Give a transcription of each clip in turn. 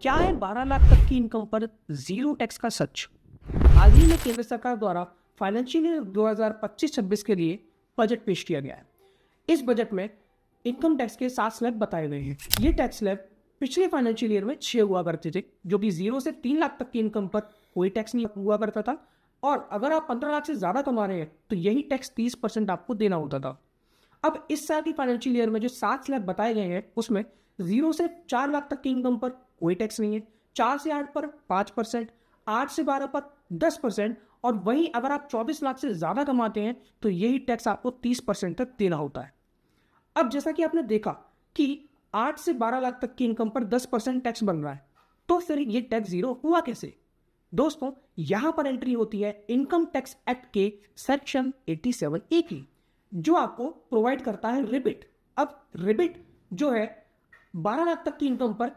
क्या है 12 लाख तक की इनकम पर जीरो टैक्स का सच? हाल ही में केंद्र सरकार द्वारा फाइनेंशियल ईयर 2025-26 के लिए बजट पेश किया गया है। इस बजट में इनकम टैक्स के 7 स्लैब बताए गए हैं। ये टैक्स स्लैब पिछले फाइनेंशियल ईयर में 6 हुआ करते थे, जो कि 0 से 3 लाख तक की इनकम पर कोई टैक्स नहीं हुआ करता था। और अगर आप 15 लाख से ज़्यादा कमा रहे हैं तो यही टैक्स 30% आपको देना होता था। अब इस साल की फाइनेंशियल ईयर में जो 7 स्लैब बताए गए हैं उसमें 0 से 4 लाख तक की इनकम पर कोई टैक्स नहीं है, 4 से 8 पर 5%, 8 से 12 पर 10%, और वहीं अगर आप 24 लाख से ज़्यादा कमाते हैं तो यही टैक्स आपको 30% तक देना होता है। अब जैसा कि आपने देखा कि 8 से 12 लाख तक की इनकम पर 10% टैक्स बन रहा है, तो फिर ये टैक्स जीरो हुआ कैसे? दोस्तों, यहां पर एंट्री होती है इनकम टैक्स एक्ट के सेक्शन 87A की, जो आपको प्रोवाइड करता है रिबिट। अब रिबिट जो है 12 लाख तक की इनकम पर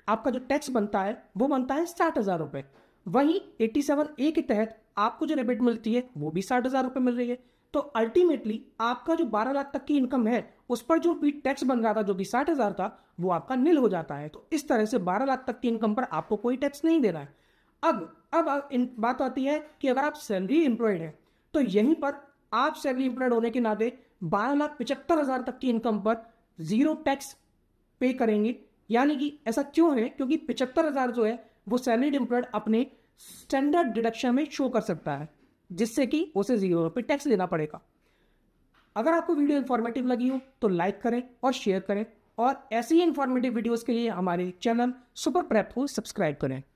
आपका जो टैक्स बनता है वो बनता है 60,000 रुपये। वहीं 87A के तहत आपको जो रिबिट मिलती है वो भी 60,000 रुपये मिल रही है। तो अल्टीमेटली आपका जो 12 लाख तक की इनकम है उस पर जो भी टैक्स बन रहा था, जो कि 60,000 था, वो आपका नील हो जाता है। तो इस तरह से 12 लाख तक की इनकम पर आपको कोई टैक्स नहीं देना है। अब बात आती है कि अगर आप सैलरी एम्प्लॉयड हैं तो यहीं पर आप सैलरी एम्प्लॉयड होने के नाते 12,75,000 तक की इनकम पर जीरो टैक्स पे करेंगे। यानी कि ऐसा क्यों है? क्योंकि 75,000 जो है वो सैलरीड एम्प्लॉयड अपने स्टैंडर्ड डिडक्शन में शो कर सकता है, जिससे कि उसे जीरो पे टैक्स देना पड़ेगा। अगर आपको वीडियो इन्फॉर्मेटिव लगी हो तो लाइक करें और शेयर करें, और ऐसी ही इन्फॉर्मेटिव वीडियोस के लिए हमारे चैनल सुपर प्रेप को सब्सक्राइब करें।